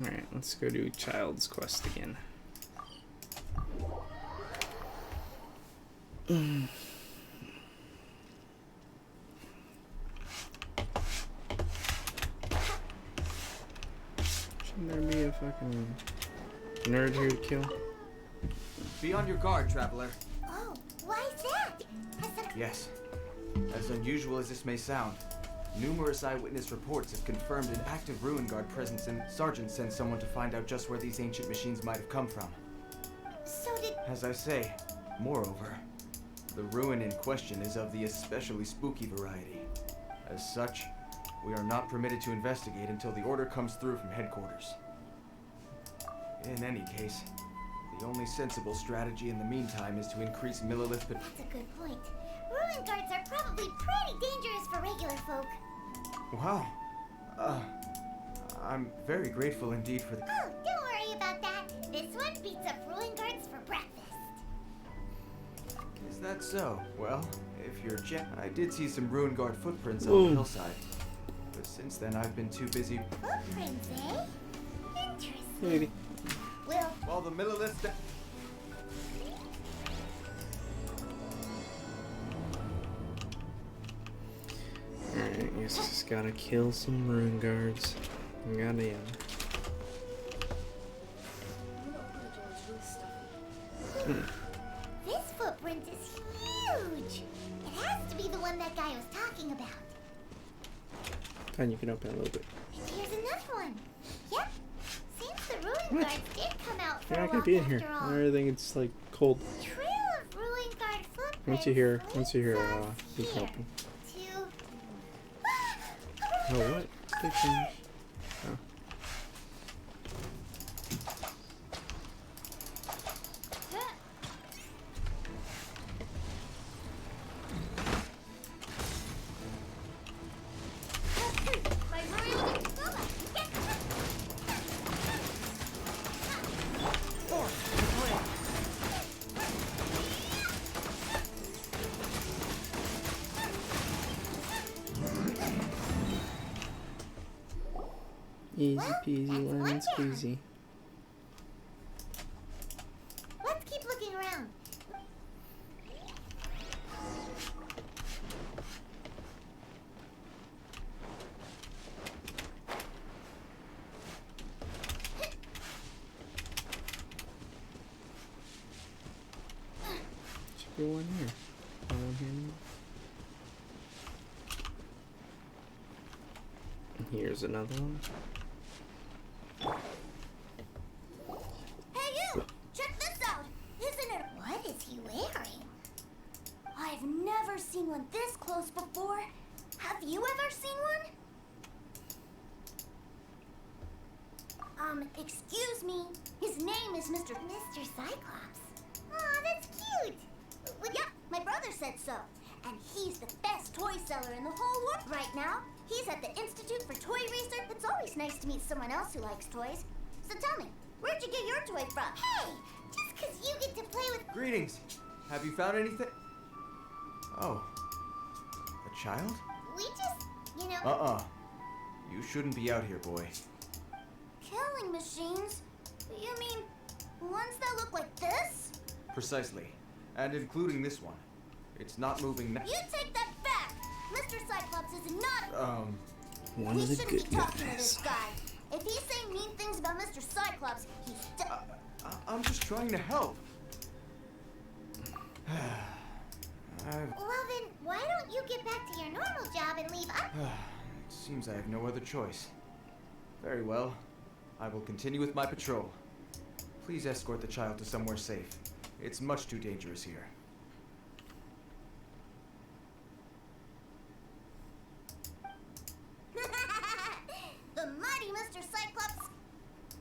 Alright, let's go do Childe's quest again. Shouldn't there be a fucking nerd here to kill? Be on your guard, traveler. Oh, why is that? Yes. As unusual as this may sound, numerous eyewitness reports have confirmed an active ruin guard presence, and Sergeant sent someone to find out just where these ancient machines might have come from. So did... As I say, moreover, the ruin in question is of the especially spooky variety. As such, we are not permitted to investigate until the order comes through from headquarters. In any case, the only sensible strategy in the meantime is to increase millilith... That's a good point. Ruin guards are probably pretty dangerous for regular folk. Wow. I'm very grateful indeed for the... Oh, don't worry about that. This one beats up ruin guards for breakfast. Is that so? Well, if you're I did see some ruin guard footprints on the hillside. But since then, I've been too busy... Footprints, eh? Interesting. Maybe. Well... While the millilith... Alright, guess just gotta kill some ruin guards. Gotta, yeah. This footprint is huge. It has to be the one that guy was talking about. And you can open it a little bit. And here's another one. Yep. Seems the ruin What? guards did come out for You're a not gonna walk be in here. after all. Everything it's like cold. Trail of ruin guard footprints. Once you hear, leads us you can here open. to... Oh, what? Big change. Oh. My ruin... Easy Well, peasy that's lemon one squeezy. Let's keep looking around. Should be one here. One here. And here's another one. Hey you! Check this out! Isn't it... What is he wearing? I've never seen one this close before. Have you ever seen one? Excuse me. His name is Mr. Cyclops. Aw, that's cute. Yep, my brother said so. And he's the best toy seller in the whole world right now. He's at the Institute for Toy Research. It's always nice to meet someone else who likes toys. So tell me, where'd you get your toy from? Hey, just 'cause you get to play with... Greetings. Have you found anything? Oh. A child? We just, You shouldn't be out here, boy. Killing machines? You mean ones that look like this? Precisely. And including this one. It's not moving now. You take that back! Mr. Cyclops is not... One we of the shouldn't good be talking to this guys. guy. If he's saying mean things about Mr. Cyclops, he's... I'm just trying to help. Well then, why don't you get back to your normal job and leave us? It seems I have no other choice. Very well. I will continue with my patrol. Please escort the child to somewhere safe. It's much too dangerous here. The mighty Mr. Cyclops.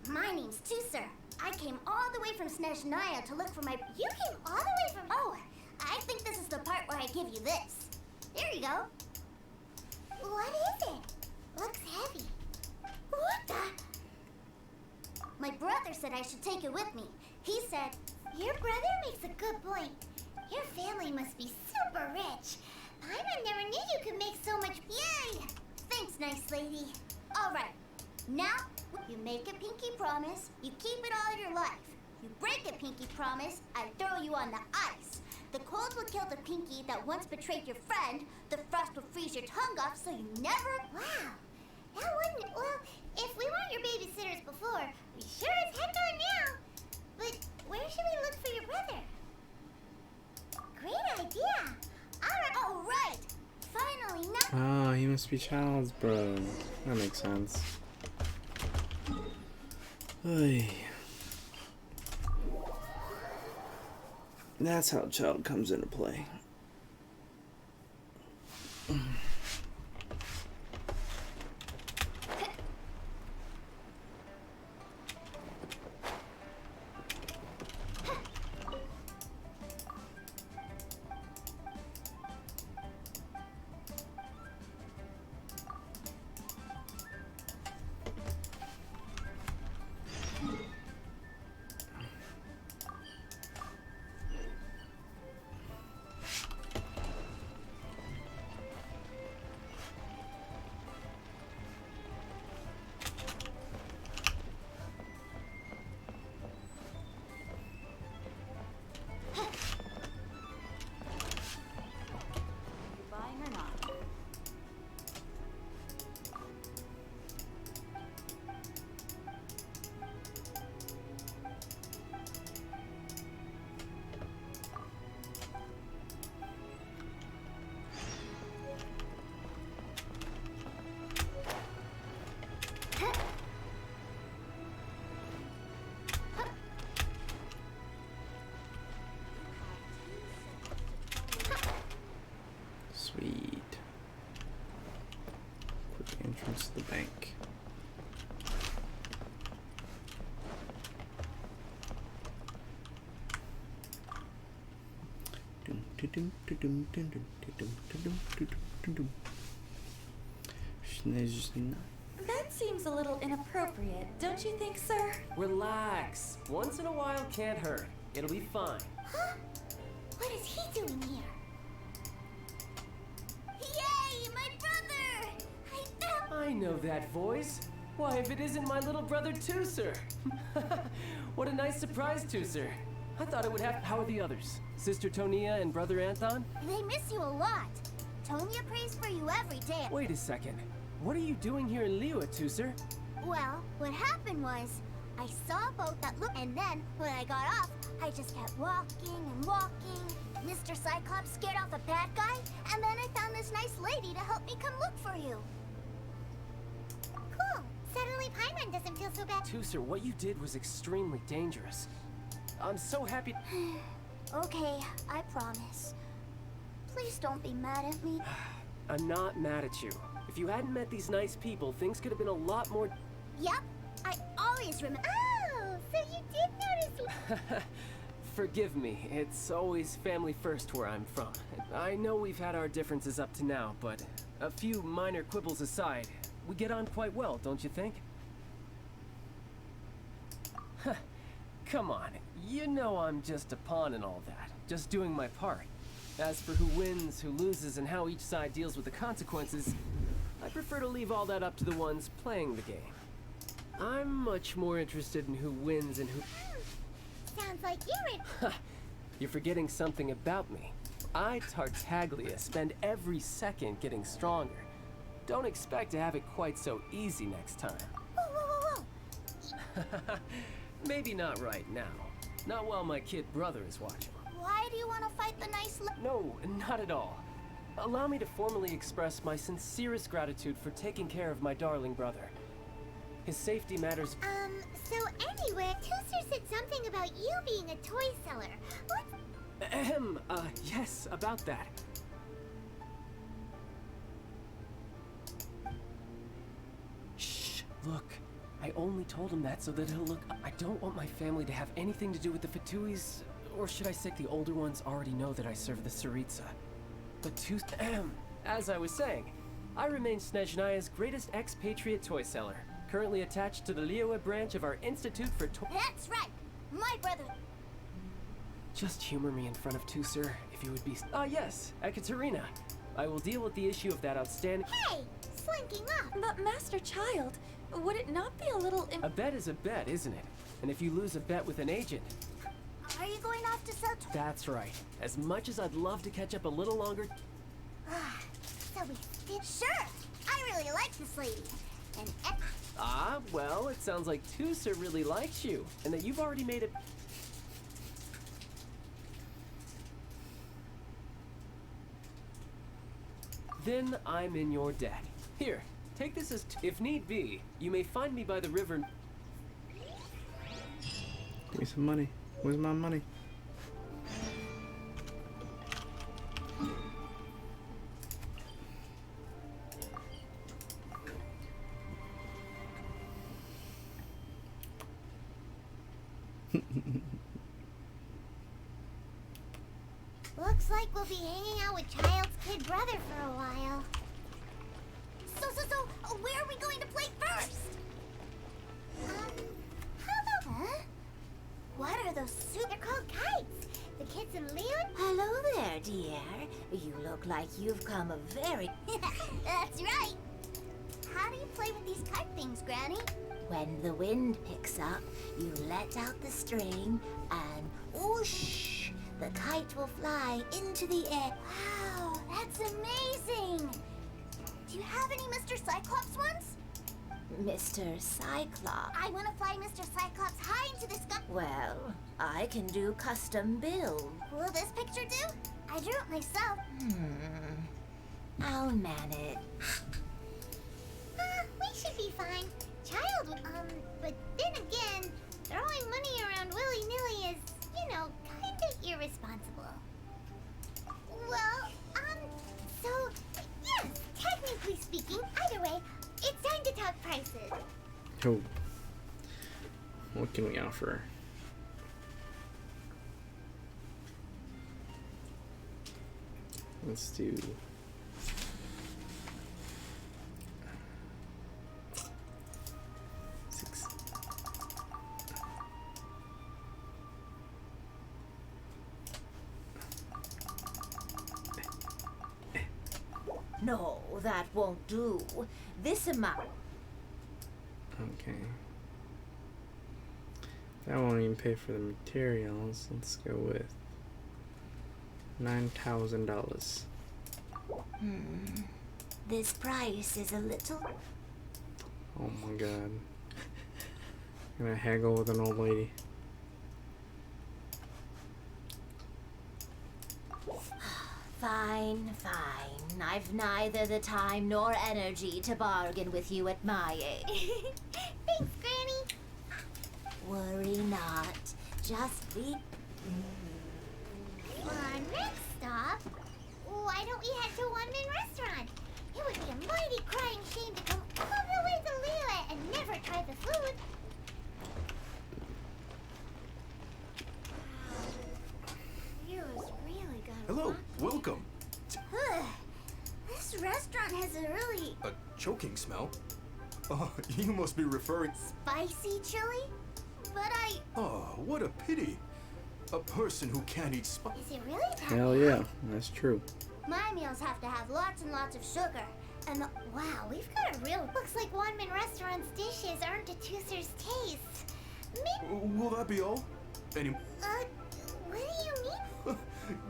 My name's too, sir. I came all the way from Snezhnaya to look for my... You came all the way from... Oh, I think this is the part where I give you this. There you go. What is it? Looks heavy. What the... My brother said I should take it with me. He said... Your brother makes a good point. Your family must be super rich. Paimon never knew you could make so much... Yay! Thanks, nice lady. All right. Now, You make a pinky promise, you keep it all your life. You break a pinky promise, I throw you on the ice. The cold will kill the pinky that once betrayed your friend. The frost will freeze your tongue off so you never... Wow, that wouldn't... Well, if we weren't your babysitters before, we sure as heck are now. But where should we look for your brother? Great idea. All right. Finally, now... Oh, he must be Childe's bro. That makes sense. Oy. That's how Childe comes into play. Sweet. Quick entrance to the bank. That seems a little inappropriate, don't you think, sir? Relax. Once in a while can't hurt. It'll be fine. Huh? What is he doing here? Yay, my brother! I found... I know that voice. Why, if it isn't my little brother, Tooser. What a nice surprise, Tooser. I thought it would have... How are the others? Sister Tonia and Brother Anton? They miss you a lot. Tonya prays for you every day. Wait a second. What are you doing here in Liyue, Tooser? Well, what happened was, I saw a boat that looked, and then, when I got off, I just kept walking and walking. Mr. Cyclops scared off a bad guy, and then I found this nice lady to help me come look for you. Cool. Suddenly Paimon doesn't feel so bad. Tooser, what you did was extremely dangerous. I'm so happy... Okay, I promise. Please don't be mad at me. I'm not mad at you. If you hadn't met these nice people, things could have been a lot more... Yep, I always remember. Oh, so you did notice. Forgive me, it's always family first where I'm from. I know we've had our differences up to now, but a few minor quibbles aside, we get on quite well, don't you think? Come on, you know I'm just a pawn and all that, just doing my part. As for who wins, who loses, and how each side deals with the consequences, I prefer to leave all that up to the ones playing the game. I'm much more interested in who wins and who... Sounds like you're in... You're forgetting something about me. I, Tartaglia, spend every second getting stronger. Don't expect to have it quite so easy next time. Whoa. Maybe not right now. Not while my kid brother is watching. Why do you want to fight the nice No, not at all. Allow me to formally express my sincerest gratitude for taking care of my darling brother. His safety matters. So anyway, Tooster said something about you being a toy seller. What? Yes, about that. Shh, look. I only told him that so that he'll look... I don't want my family to have anything to do with the Fatuis, or should I say the older ones already know that I serve the Tsaritsa. But as I was saying, I remain Snezhnaya's greatest expatriate toy seller, currently attached to the Liyue branch of our Institute for Toy... That's right! My brother... Just humor me in front of Tooser, if you would be... Yes, Ekaterina. I will deal with the issue of that outstanding... Hey! Slinking off! But Master Childe, Would it not be a little A bet is a bet, isn't it? And if you lose a bet with an agent, Are you going off to sell that's right. As much as I'd love to catch up a little longer, So we did. Sure. I really like this lady. And well, it sounds like Tusa really likes you, and that you've already made it. Then I'm in your debt. Here, take this as if need be, you may find me by the river. Give me some money. Where's my money? looks like we'll be hanging out with Childe's kid brother for a while. So, where are we going to play first? How about, huh? What are those They're called kites. The kids in Leon? Hello there, dear. You look like you've come a very... That's right. How do you play with these kite things, Granny? When the wind picks up, you let out the string and whoosh, the kite will fly into the air. Wow, that's amazing. Do you have any Mr. Cyclops ones? Mr. Cyclops. I want to fly Mr. Cyclops high into the sky. Well, I can do custom build. Will this picture do? I drew it myself. I'll manage. We should be fine. Child, but then again, throwing money around willy-nilly is, kinda irresponsible. Well, so, yes, technically speaking, either way, it's time to talk prices. Oh. What can we offer? Let's do... six. No, that won't do. This amount. Okay. That won't even pay for the materials. Let's go with $9,000. This price is a little... Oh my god. Gonna haggle with an old lady. Fine. I've neither the time nor energy to bargain with you at my age. Thanks, Granny. Worry not. Just be... For our next stop, why don't we head to a one-man restaurant? It would be a mighty crying shame to come all the way to Lila and never try the food. Heroes really got a Hello, lot. welcome. This restaurant has a really A choking smell? Oh, you must be referring... spicy chili, but Oh, what a pity. A person who can't eat spice. is it really that Hell bad? yeah, that's true. My meals have to have lots and lots of sugar. And wow, we've got a real... Looks like one-man restaurant's dishes aren't to Tooser's taste. Maybe... Will that be all? Any... what do you mean?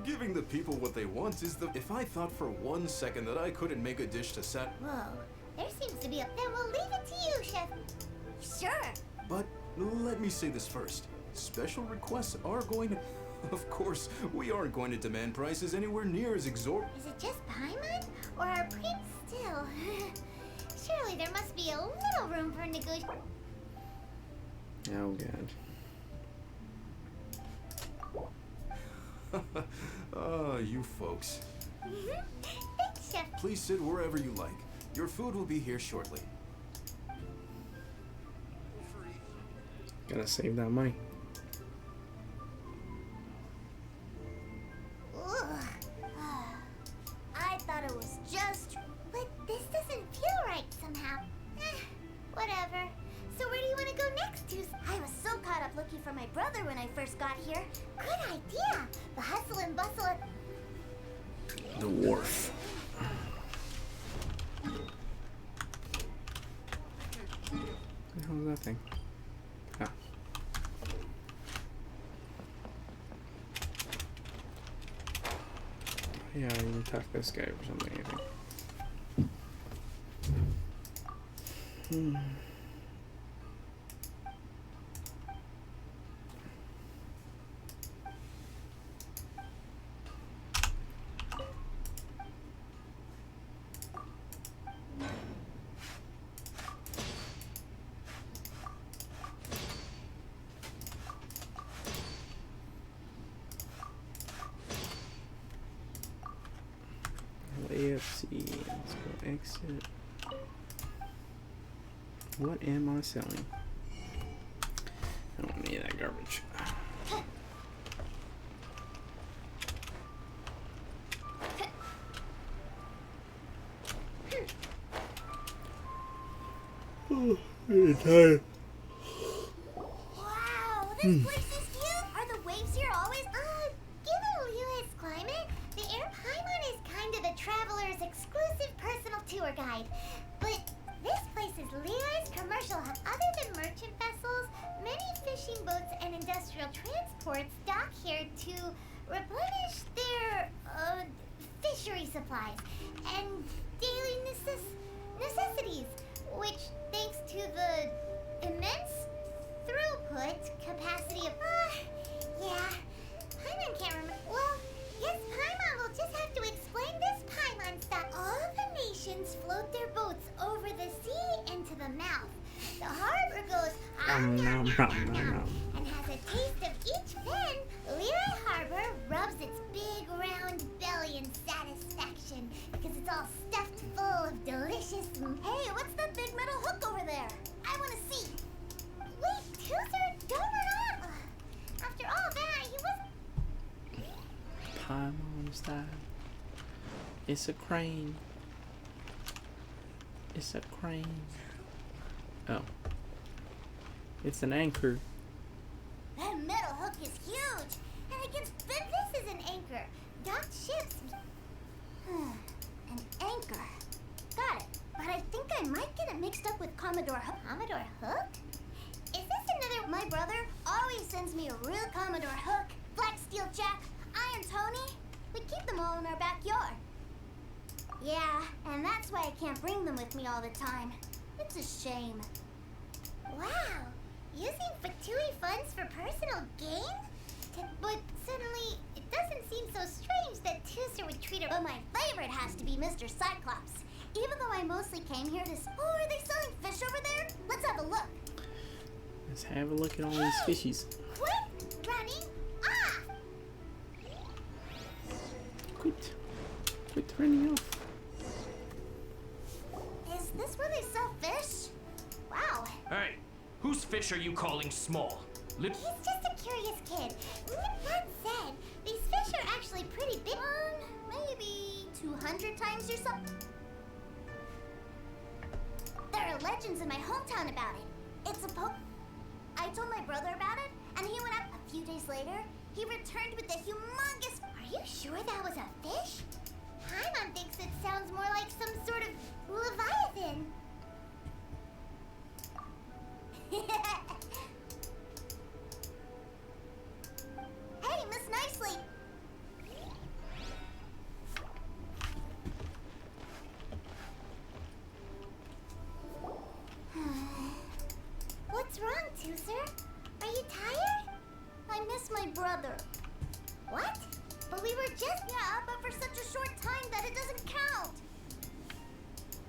Giving the people what they want is the... If I thought for 1 second that I couldn't make a dish to sat... Whoa, there seems to be a... Then we'll leave it to you, Chef. Sure. But let me say this first. Special requests are going to... Of course, we aren't going to demand prices anywhere near as exorbitant. Is it just Paimon? Or are Prince still? Surely there must be a little room for negotiation. Oh god. You folks. Thanks, Chef. Please sit wherever you like. Your food will be here shortly. Gotta save that money. Ugh. I thought it was just... But this doesn't feel right somehow. Whatever. So where do you want to go next, Toos? I was so caught up looking for my brother when I first got here. Good idea. The hustle and bustle of... The wharf. was that thing? Oh. Yeah, I can talk to this guy or something, I think. AFC. Let's go exit. What am I selling? I don't want any of that garbage. Oh, I'm tired. Wow, this place is cute. Are the waves here always? Given Liyue's climate, the Air Paimon is kind of the traveler's exclusive personal tour guide. But this place is Liyue's commercial hub. Other than merchant vessels, many fishing boats and industrial transports dock here to replenish their fishery supplies and daily necessities, which, thanks to the immense throughput capacity of... yeah. Paimon can't remember... Well, yes, Paimon will just have to explain this Paimon stuff. All the nations float their boats over the sea into the mouth. The harbor goes... and has a taste of each fin. Liyue Harbor rubs its big round belly in satisfaction because it's all stuffed full of delicious... Hey, what's that big metal hook over there? I want to see. Wait, Toozer, don't run off. After all that, he was... Paimon style. It's a crane. It's a crane. Oh. It's an anchor. That metal hook is huge. And it gets... This is an anchor. Docked ships... An anchor. Got it. But I think I might get it mixed up with Commodore Hook. Commodore Hook? Is this another... My brother always sends me a real Commodore Hook, Black Steel Jack, Iron Tony. We keep them all in our backyard. Yeah, and that's why I can't bring them with me all the time. It's a shame. Wow, using Fatui funds for personal gain? But suddenly, it doesn't seem so strange that Toozer would treat her... But my favorite has to be Mr. Cyclops. Even though I mostly came here to... Oh, are they selling fish over there? Let's have a look. Let's have a look at all these fishies. Quit running off! Quit running off. Is this where they sell fish? Wow. Hey, whose fish are you calling small? He's just a curious kid. That said, these fish are actually pretty big. Maybe 200 times your size. There are legends in my hometown about it. It's a I told my brother about it, and he went up a few days later. He returned with a humongous... Are you sure that was a fish? Paimon thinks it sounds more like some sort of leviathan. Hey, Miss Nicely! What's wrong, Toozer? Are you tired? I miss my brother. What? But we were just... Yeah, but for such a short time that it doesn't count.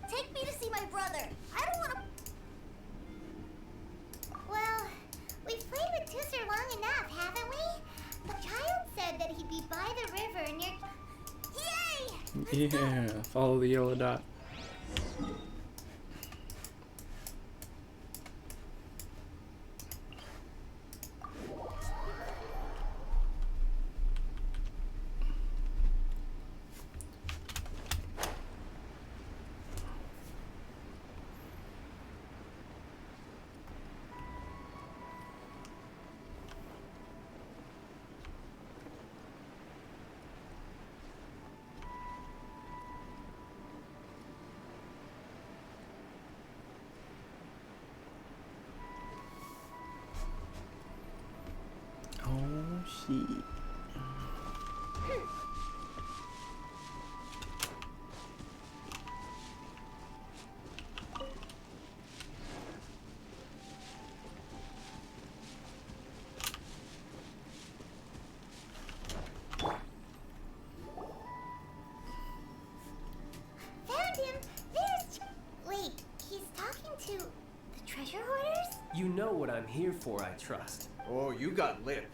Take me to see my brother. I don't want to... Well, we've played with Toozer long enough, haven't we? The child said that he'd be by the river near... Yay! Yeah, follow the yellow dot. see. Found him! Wait, he's talking to the treasure hoarders? You know what I'm here for, I trust. Oh, you got lip.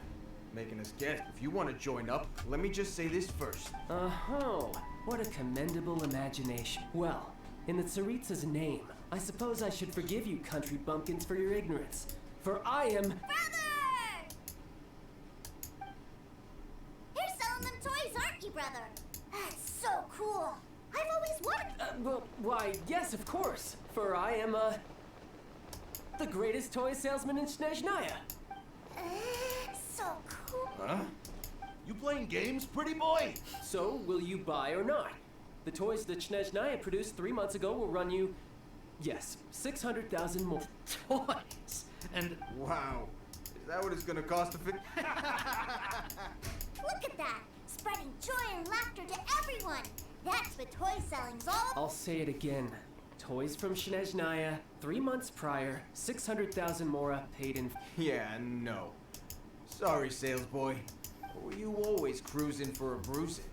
Making us guess. If you want to join up, let me just say this first. Uh-huh. What a commendable imagination. Well, in the Tsaritsa's name, I suppose I should forgive you country bumpkins for your ignorance. For I am... Brother! You're selling them toys, aren't you, brother? That's so cool. I've always wanted... well, why, yes, of course. For I am, the greatest toy salesman in Snezhnaya. So cool. Huh? You playing games, pretty boy? So, will you buy or not? The toys that Snezhnaya produced 3 months ago will run you, yes, 600,000 more. Toys! And Wow. Is that what it's gonna cost to fit? Look at that. Spreading joy and laughter to everyone. That's what toy selling's all. I'll say it again. Toys from Snezhnaya, 3 months prior, 600,000 mora paid in... Yeah, no. Sorry, sales boy. Were you always cruising for a bruising?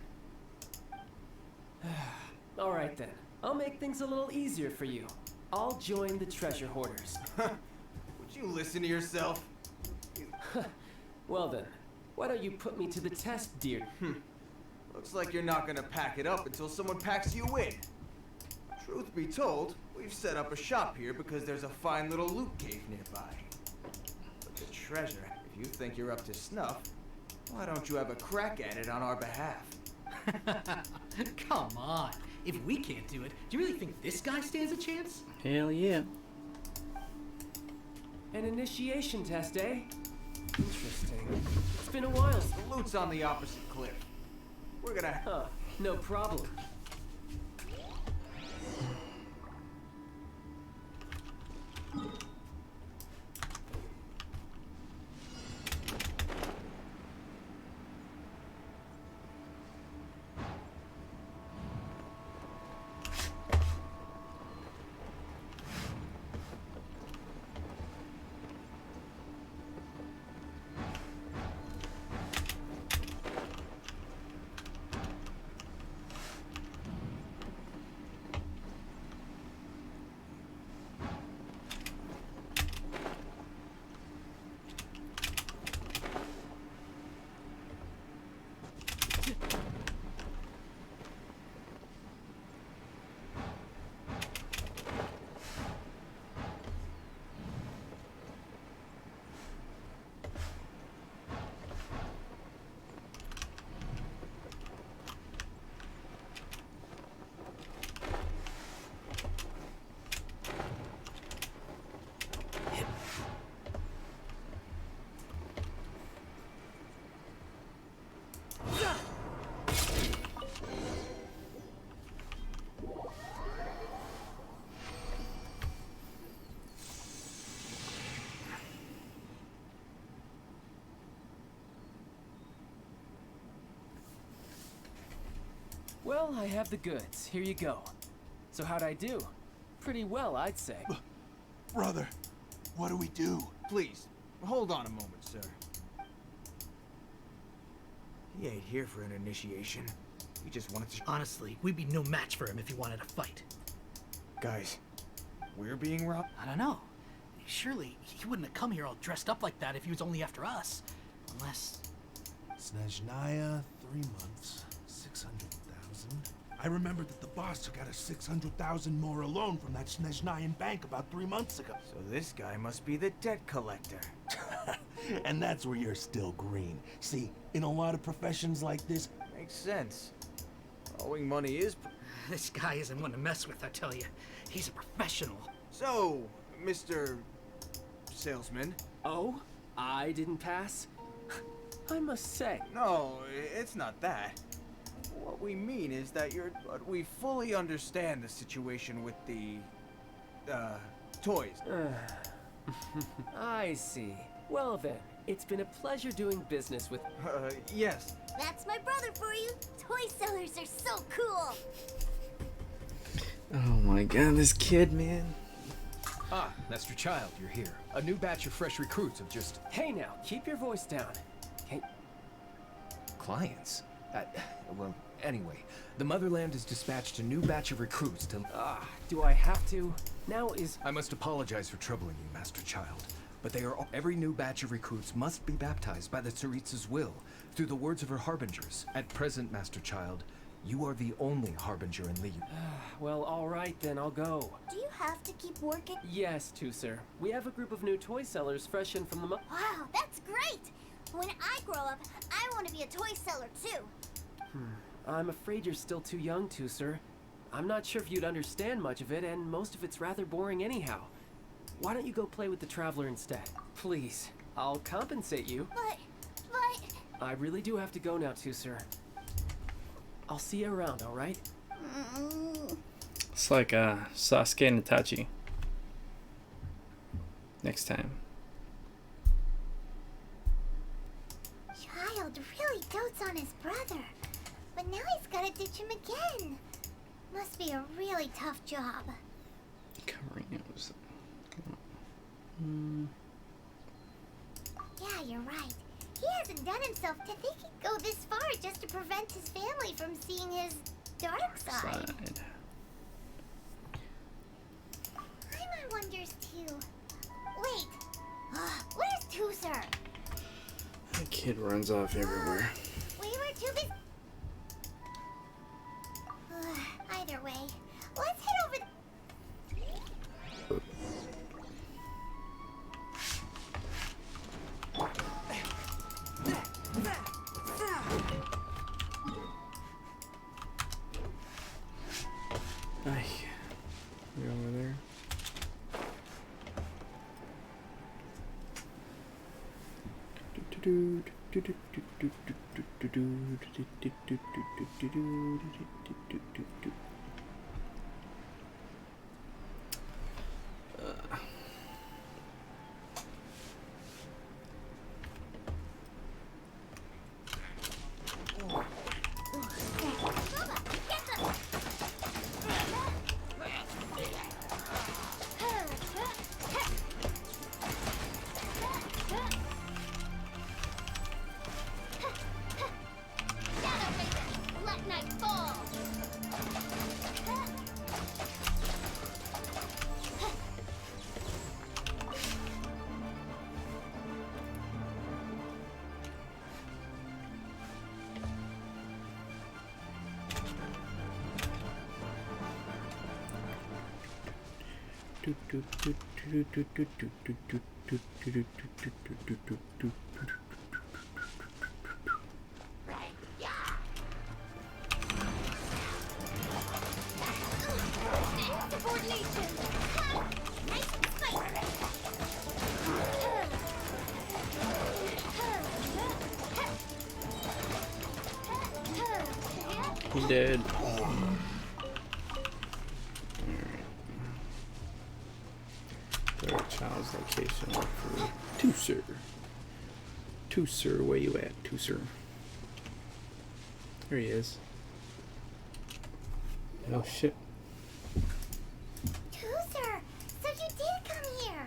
All right then. I'll make things a little easier for you. I'll join the treasure hoarders. Would you listen to yourself? Well then, why don't you put me to the test, dear? Looks like you're not gonna pack it up until someone packs you in. Truth be told, we've set up a shop here because there's a fine little loot cave nearby. But the treasure, if you think you're up to snuff, why don't you have a crack at it on our behalf? come on. If we can't do it, do you really think this guy stands a chance? Hell yeah. An initiation test, eh? Interesting. It's been a while. The loot's on the opposite cliff. We're gonna... Huh, no problem. Well, I have the goods. Here you go. So how'd I do? Pretty well, I'd say. Brother, what do we do? Please, hold on a moment, sir. He ain't here for an initiation. He just wanted to... Honestly, we'd be no match for him if he wanted to fight. Guys, we're being robbed? I don't know. Surely, he wouldn't have come here all dressed up like that if he was only after us. Unless... Snezhnaya, 3 months, 600,000. I remember that the boss took out a 600,000 more loan from that Snezhnayan bank about 3 months ago. So this guy must be the debt collector. And that's where you're still green. See, in a lot of professions like this... Makes sense. Owing money is... This guy isn't one to mess with, I tell you. He's a professional. So, Mr. Salesman. Oh? I didn't pass? I must say. No, it's not that. What we mean is that we fully understand the situation with the, toys. I see. Well then, It's been a pleasure doing business with... Yes. That's my brother for you. Toy sellers are so cool. Oh my god, this kid, man. Ah, Master Childe, you're here. A new batch of fresh recruits have just... Hey now, keep your voice down. Clients? Well, anyway, the Motherland has dispatched a new batch of recruits to... Do I have to? Now is... I must apologize for troubling you, Master Childe, but they are every new batch of recruits must be baptized by the Tsaritsa's will, through the words of her harbingers. At present, Master Childe, you are the only harbinger in Liyue. Well, alright then, I'll go. Do you have to keep working? Yes, Tusser. We have a group of new toy sellers fresh in from the Wow, that's great! When I grow up, I want to be a toy seller too. I'm afraid you're still too young, Tusser. I'm not sure if you'd understand much of it, and most of it's rather boring anyhow. Why don't you go play with the Traveler instead? Please, I'll compensate you. But... I really do have to go now, Tusser. I'll see you around, alright? It's like Sasuke and Itachi. Next time. Childe really dotes on his brother. But now he's gotta ditch him again. Must be a really tough job. Covering nose. Yeah, you're right. He hasn't done himself to think he'd go this far just to prevent his family from seeing his dark side. Paimon wonders too. Wait, where's Tusser? That kid runs off everywhere. We were too busy. Either way, let's head over. Ay, we over there. Let night fall. He did. Alright. Child's location. Look for Tusser. Tusser, where you at, Tusser? There he is. Oh shit. Tusser, so you did come here.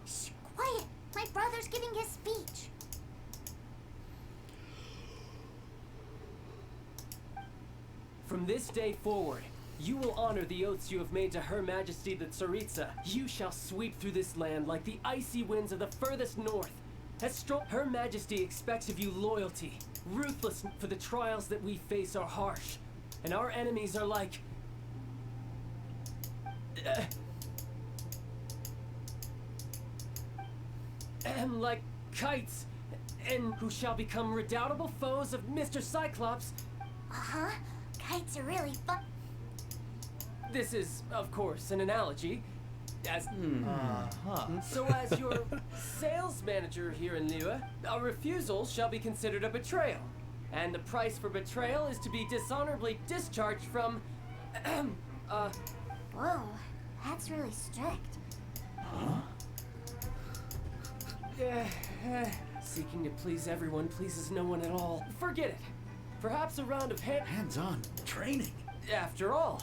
Shh, quiet. My brother's giving his speech. From this day forward, you will honor the oaths you have made to Her Majesty the Tsaritsa. You shall sweep through this land like the icy winds of the furthest north. Her Majesty expects of you loyalty, ruthlessness, for the trials that we face are harsh, and our enemies are like... like kites, and who shall become redoubtable foes of Mr. Cyclops. Uh-huh. Kites are really fun. This is, of course, an analogy. As So as your sales manager here in Liyue, a refusal shall be considered a betrayal. And the price for betrayal is to be dishonorably discharged from... Whoa, that's really strict. Seeking to please everyone pleases no one at all. Forget it. Perhaps a round of Hands-on training. After all,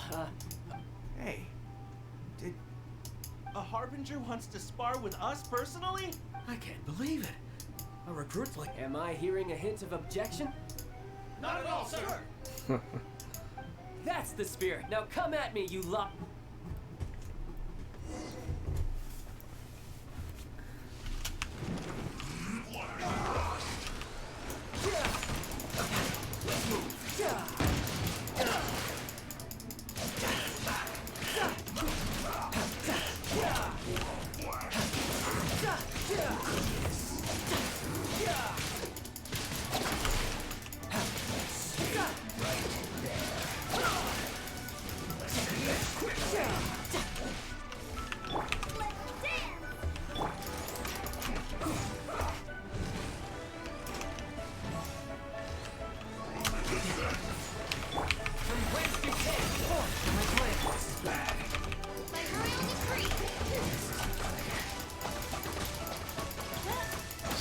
Hey, did A Harbinger wants to spar with us personally? I can't believe it. A recruit's like... am I hearing a hint of objection? Not at all, sir. That's the spirit. Now come at me, you lot.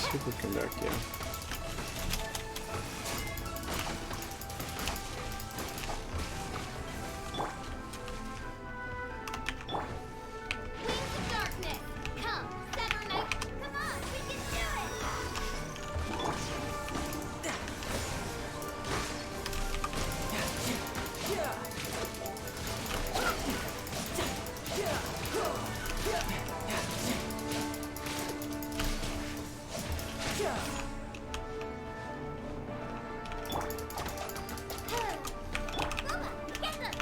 Superconduct, yeah. Wings of darkness! Come, Saturn Knight! Come on, we can do it! Mama, get them!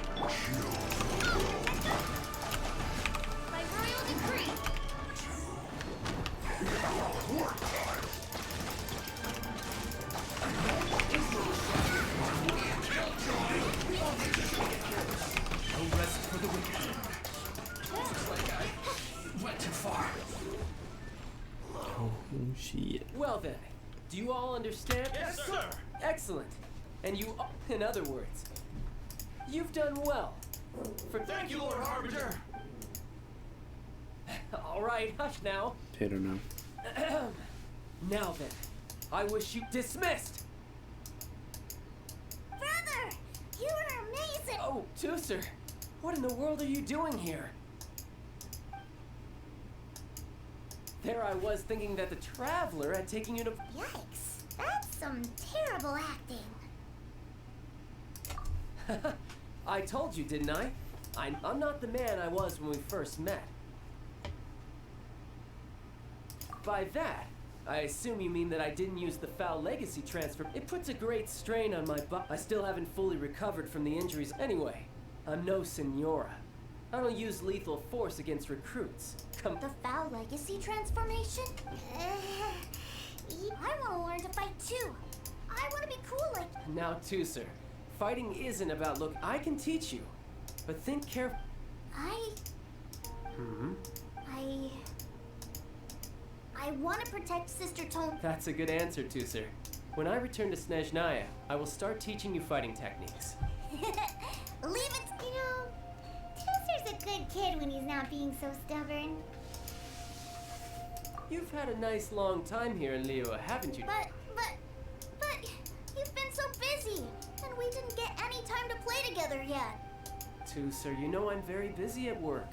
By royal decree! No rest for the wicked. Looks like I went too far. Oh, shit. Well then, do you all understand? Yes, sir. Excellent. And you, in other words, you've done well. Thank you, Lord Harbinger. All right, hush now. Tater now. Now then, I wish you dismissed. Brother! You are amazing! Oh, Tooser, what in the world are you doing here? There I was thinking that the Traveler had taken you to... Yikes! That's some terrible acting. I told you, didn't I? I'm not the man I was when we first met. By that, I assume you mean that I didn't use the foul legacy transfer. It puts a great strain on my butt. I still haven't fully recovered from the injuries. Anyway, I'm no Senora. I don't use lethal force against recruits. Come... The foul legacy transformation? I want to learn to fight too. I want to be cool like... Now, Tooser, fighting isn't about look. I can teach you, but think carefully. I want to protect Sister Tone. That's a good answer, Tooser. When I return to Snezhnaya, I will start teaching you fighting techniques. Leave it. You know, Tooser's a good kid when he's not being so stubborn. You've had a nice long time here in Liyue, haven't you? But you've been so busy, and we didn't get any time to play together yet. Tooser, you know I'm very busy at work.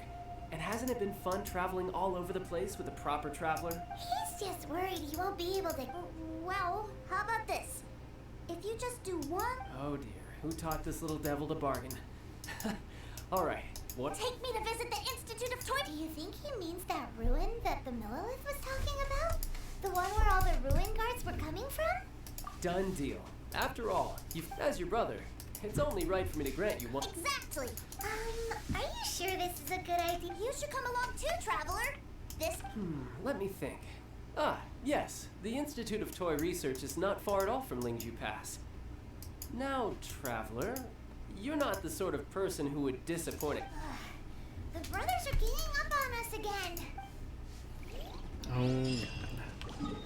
And hasn't it been fun traveling all over the place with a proper traveler? He's just worried he won't be able to... Well, how about this? If you just do one... Oh dear, who taught this little devil to bargain? All right, what? Take me to visit the Institute of Toy... Do you think he means that ruin that the Millilith was talking about? The one where all the ruin guards were coming from? Done deal. After all, as your brother, it's only right for me to grant you one. Exactly. Are you sure this is a good idea? You should come along too, Traveler. This... Let me think. Yes. The Institute of Toy Research is not far at all from Lingju Pass. Now, Traveler, you're not the sort of person who would disappoint it. The brothers are ganging up on us again. Oh, God.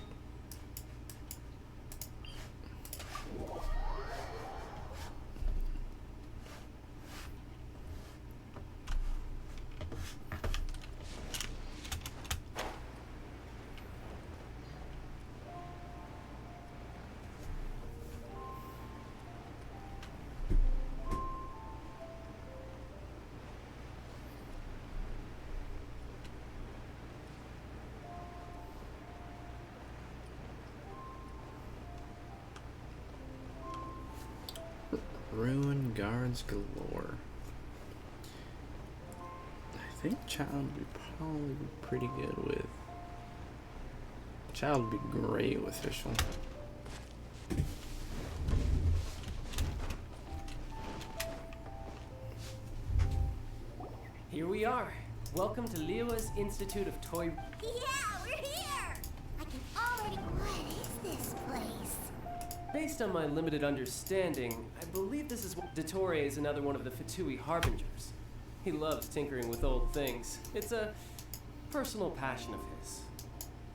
Ruin guards galore. I think Childe would probably be pretty good with. Childe would be great with Fischl. Here we are. Welcome to Liyue's Institute of Toy... Yeah, we're here! I can already... What is this place? Based on my limited understanding, I believe this is what Dottore is another one of the Fatui Harbingers. He loves tinkering with old things. It's a personal passion of his.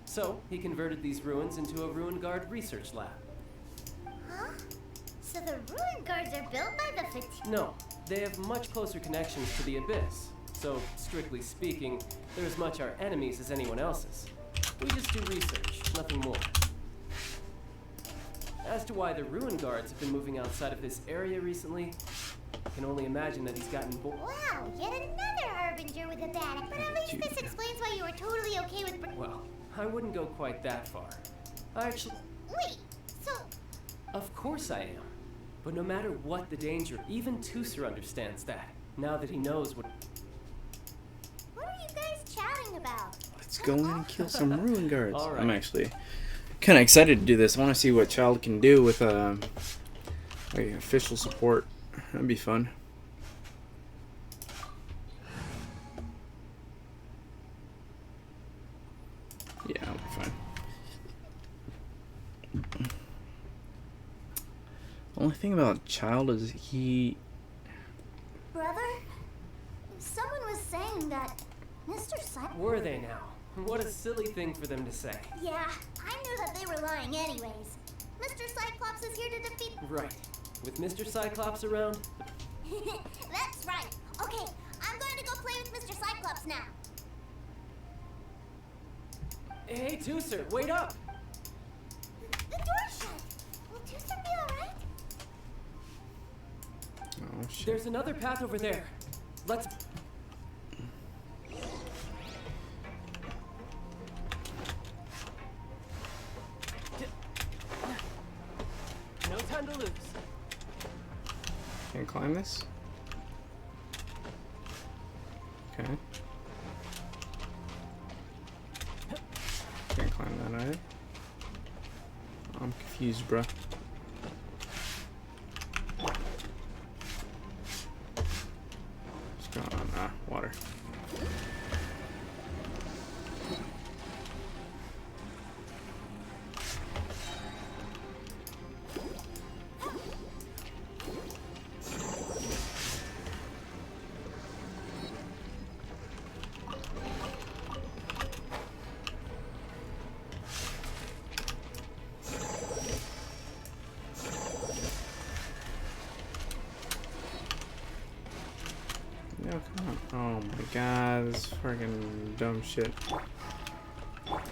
So, he converted these ruins into a Ruin Guard research lab. Huh? So the ruin guards are built by the Fatui? No, they have much closer connections to the Abyss. So, strictly speaking, they're as much our enemies as anyone else's. We just do research, nothing more. As to why the Ruin Guards have been moving outside of this area recently, I can only imagine that he's gotten bored. Wow, yet another Harbinger with a bad. But at least this explains why you were totally okay with... Well, I wouldn't go quite that far. I actually... Wait, so... Of course I am. But no matter what the danger, even Tusser understands that. Now that he knows what... What are you guys chatting about? Let's go in and kill some ruin guards. All right. I'm actually kind of excited to do this. I want to see what Childe can do with like official support. That'd be fun. Yeah, I'll be fine. The only thing about Childe is he... Brother? Someone was saying that Mr. Cyclops... Were they now? What a silly thing for them to say. Yeah, I knew that they were lying anyways. Mr. Cyclops is here to defeat... Right. With Mr. Cyclops around? That's right. Okay, I'm going to go play with Mr. Cyclops now. Hey, Tusser, wait up! The door's shut. Will Tusser be alright? Oh shit. There's another path over there. Let's... No time to lose. Can I climb this? Okay. Can't climb that either. I'm confused, bruh. What's going on? Ah, water. No, come on. Oh my god, this fucking dumb shit. Okay.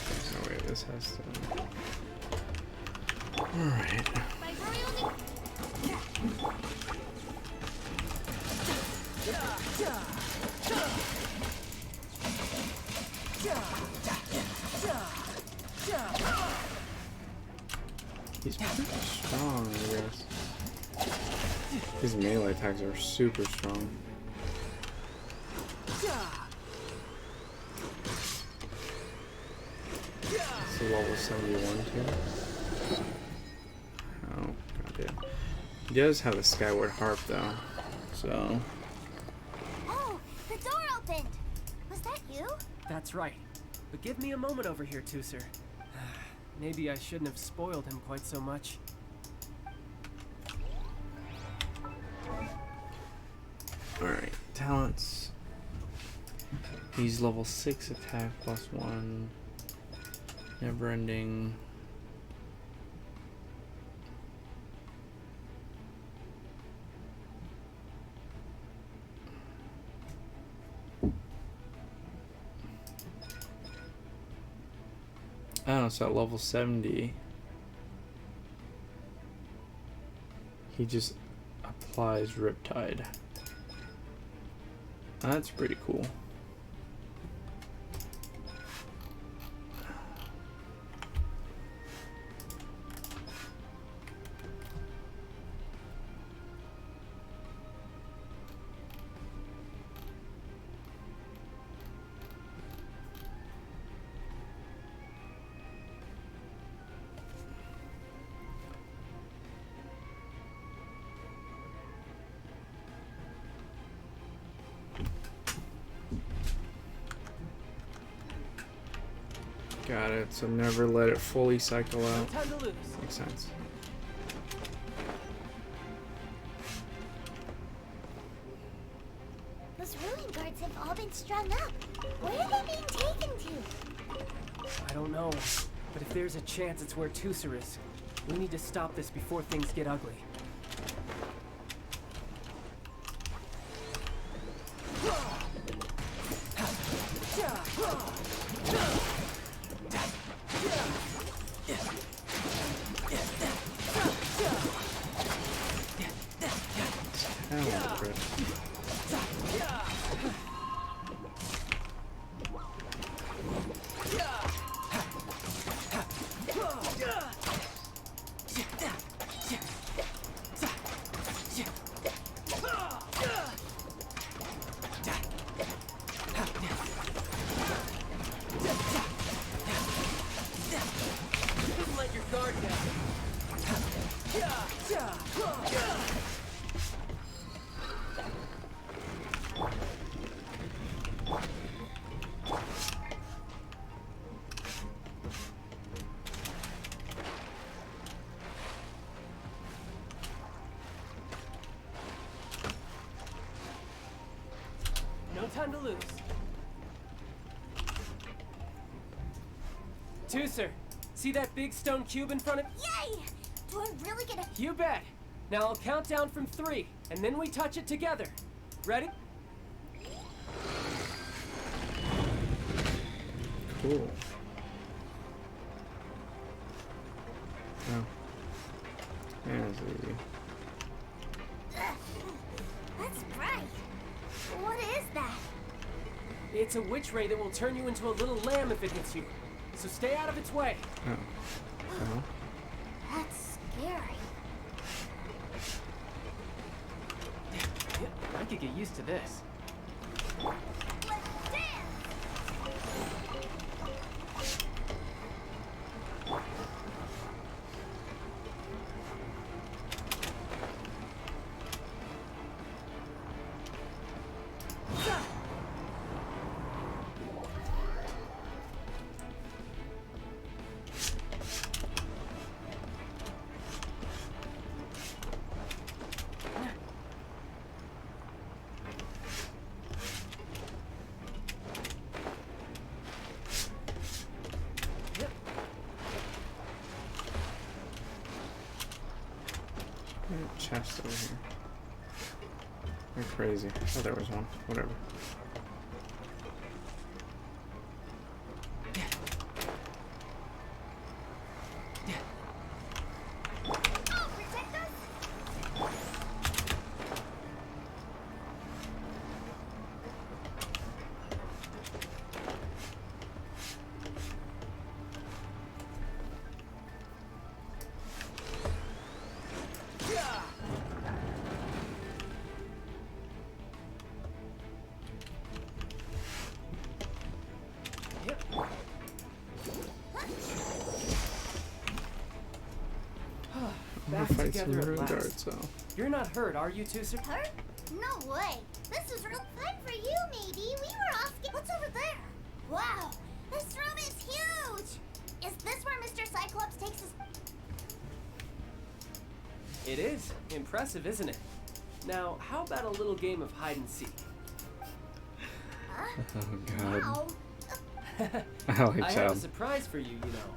There's no way this has to... Alright. He's pretty strong, I guess. His melee attacks are super strong. It's a level 71 too. Oh, goddamn. He does have a Skyward Harp though, so... Oh, the door opened. Was that you? That's right. But give me a moment over here, Tusser. Maybe I shouldn't have spoiled him quite so much. Alright, talents. He's level 6 attack +1. Never ending. Oh, so at level 70, he just applies Riptide. That's pretty cool. Got it, so never let it fully cycle out. Time to lose. Makes sense. Those ruin guards have all been strung up. Where are they being taken to? I don't know, but if there's a chance it's where Tusser is, we need to stop this before things get ugly. No time to lose. Tusser, see that big stone cube in front of— Yay! Do I really get a— You bet. Now I'll count down from 3, and then we touch it together. Ready? Cool. Oh. Yeah, that's easy. That's bright. What is that? It's a witch ray that will turn you into a little lamb if it hits you. So stay out of its way. Oh. Oh. That's scary. I could get used to this. Let's dance! Chest over here. You're crazy. Oh, there was one. Whatever. Oh, protect us! Back fight together some at ruin last. guards, so. You're not hurt, are you, Tusser? Hurt? No way. This is real fun for you, matey. We were off. What's over there? Wow, this room is huge. Is this where Mr. Cyclops takes his... It is. Impressive, isn't it? Now, how about a little game of hide and seek? Huh? Oh, God. Ow. I like I have a Childe. surprise for you, you know.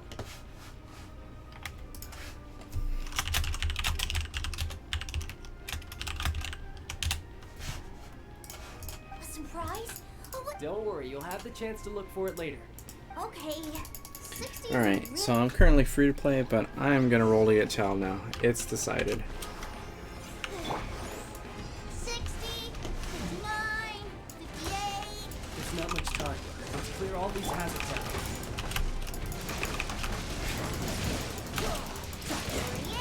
A surprise? Oh, what? Don't worry, you'll have the chance to look for it later. Okay. 60 Alright, really... so I'm currently free to play, but I am gonna roll to get Childe now. It's decided. 60, 59, all these hazards are. 48,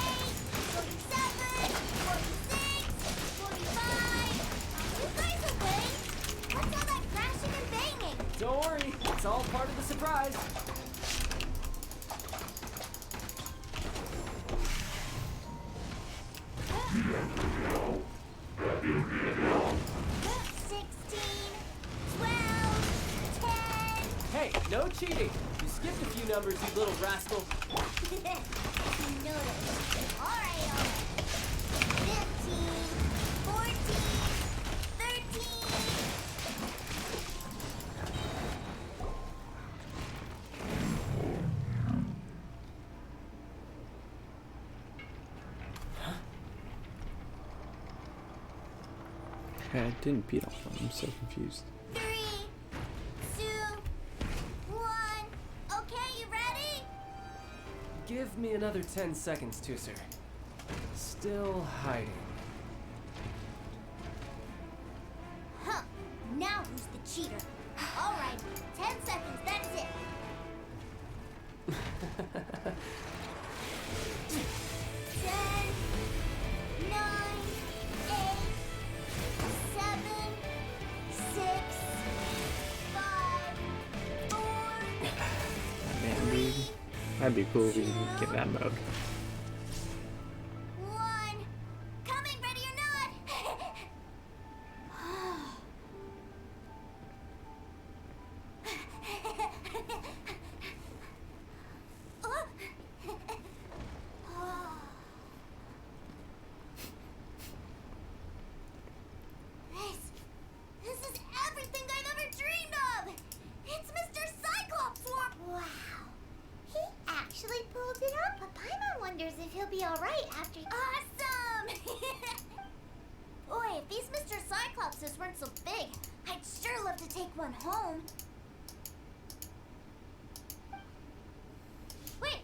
47, 46, 45. You guys awake? What's all that crashing and banging? Don't worry, it's all part of the surprise. 16, 12, 10. Hey, no cheating. You skipped a few numbers, you little rascal. You noticed. Alright. 15, 14, 13. Okay, I didn't beat all of them. I'm so confused. 3, 2, 1. Okay, you ready? Give me another 10 seconds, Tusser. Still hiding. Huh. Now who's the cheater? Alright, 10 seconds, that's it. 10, 9, 8, 7, 6, 5, 4. Man, dude. That'd be cool if we could get that mode. 1. Coming, ready or not? This is everything I've ever dreamed of! It's Mr. Cyclops Warp! Wow. He actually pulled it up. But Paimon wonders if he'll be alright after. Awesome! Boy, if these Mr. Cyclopses weren't so big, I'd sure love to take one home. Wait,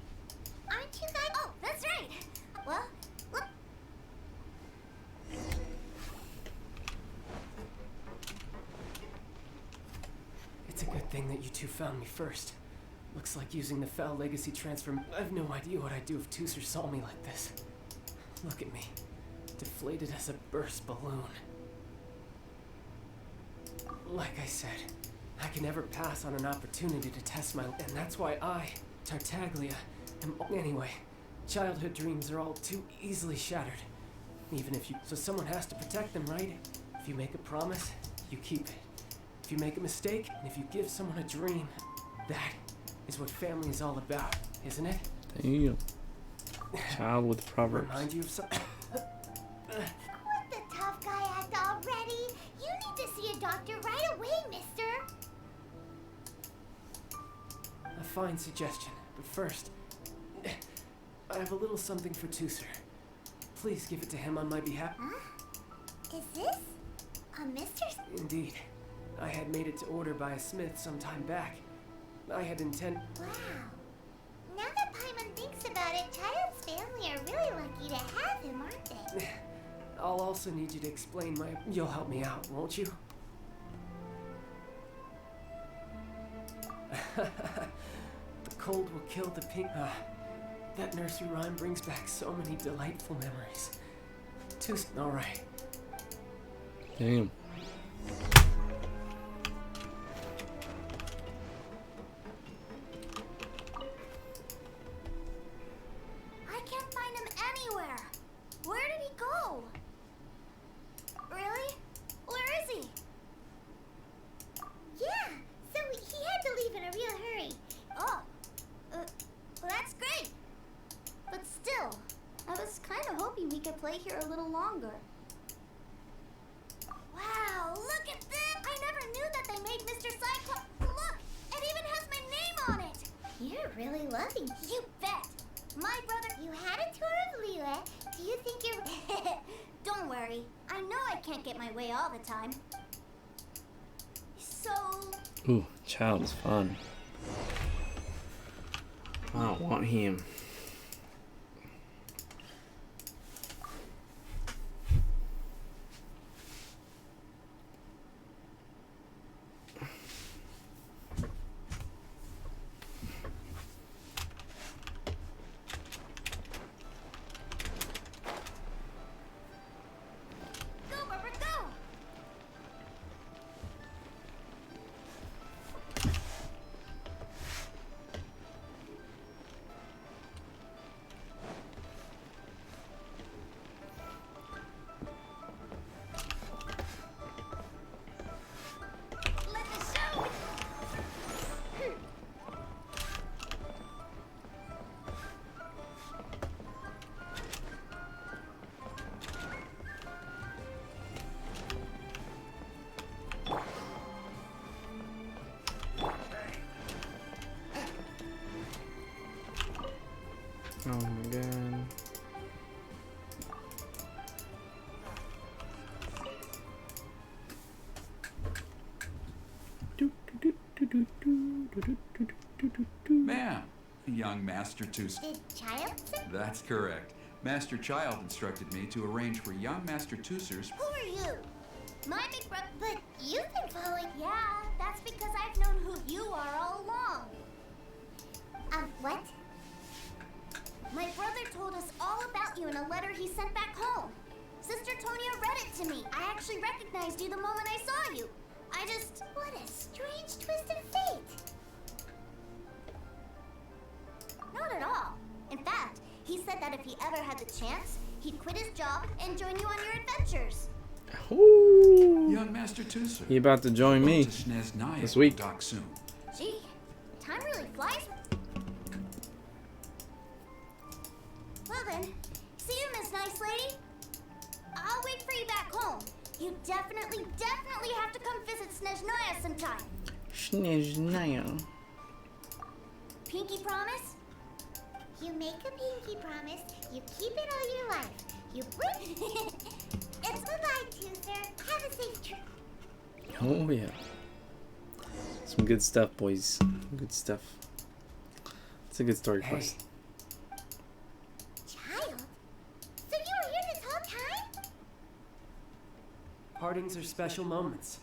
aren't you guys? Oh, that's right. Well, look. It's a good thing that you two found me first. Looks like using the Foul Legacy transfer. I have no idea what I'd do if Tusser saw me like this. Look at me. Deflated as a burst balloon. Like I said, I can never pass on an opportunity to test my... And that's why I, Tartaglia, am... Anyway, childhood dreams are all too easily shattered. Even if you... So someone has to protect them, right? If you make a promise, you keep it. If you make a mistake, and if you give someone a dream, that is what family is all about, isn't it? Damn. Child with proverbs. Remind you of something. Quit the tough guy act already. You need to see a doctor right away, mister. A fine suggestion, but first, I have a little something for Tusser. Please give it to him on my behalf. Huh? Is this a Mr. Indeed. I had made it to order by a smith some time back. I had intent... Wow. Now that Paimon thinks about it, Childe's family are really lucky to have him, aren't they? I'll also need you to explain my... You'll help me out, won't you? The cold will kill the pink... that nursery rhyme brings back so many delightful memories. Alright. Damn. I can't find him anywhere. Where did he go? Really? Where is he? Yeah, so he had to leave in a real hurry. Oh, well, that's great. But still, I was kind of hoping we could play here a little longer. Wow, look at this! I never knew that they made Mr. Cyclops. Look, it even has my name on it. You're really loving it. You bet. My brother... You had a tour of Liyue. Do you think you're... Don't worry. I know I can't get my way all the time. So... Ooh, child is fun. I don't want him. young Master Tus. Did Childe, sir? That's correct. Master Childe instructed me to arrange for young Master Tusers. Who are you? My big brother. But you've been following. Yeah, that's because I've known who you are all along. What? My brother told us all about you in a letter he sent back home. Sister Tonya read it to me. I actually recognized you the moment I saw you. I just... What a strange twist of fate. Not at all. In fact, he said that if he ever had the chance, he'd quit his job and join you on your adventures. Ooh. Young Master Tuser. He about to join me this week. Dock soon. Gee, time really flies. Well then, see you, Miss Nice Lady. I'll wait for you back home. You definitely have to come visit Snezhnaya sometime. Snezhnaya. Pinky promise? You make a pinky promise, you keep it all your life. You break It's goodbye, Tuser. Have a safe trip. Oh yeah. Some good stuff, boys. Good stuff. It's a good story quest. Childe? So you were here this whole time? Partings are special moments.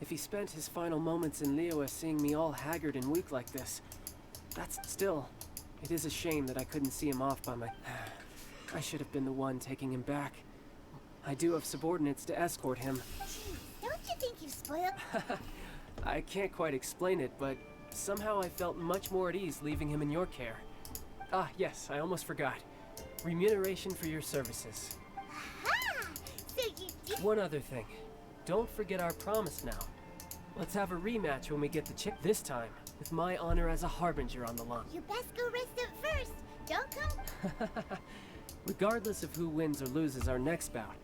If he spent his final moments in Liyue seeing me all haggard and weak like this, that's still... It is a shame that I couldn't see him off by my... I should have been the one taking him back. I do have subordinates to escort him. Don't you think you spoiled... I can't quite explain it, but somehow I felt much more at ease leaving him in your care. Ah, yes, I almost forgot. Remuneration for your services. Aha! So you did... One other thing. Don't forget our promise now. Let's have a rematch when we get the chick this time, with my honor as a harbinger on the line. You best go rest up first. Don't come... Regardless of who wins or loses our next bout,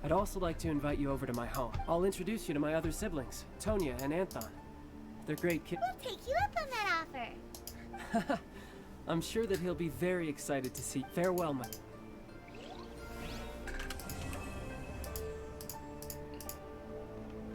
I'd also like to invite you over to my home. I'll introduce you to my other siblings, Tonya and Anthon. They're great kids. We'll take you up on that offer. I'm sure that he'll be very excited to see. Farewell, my...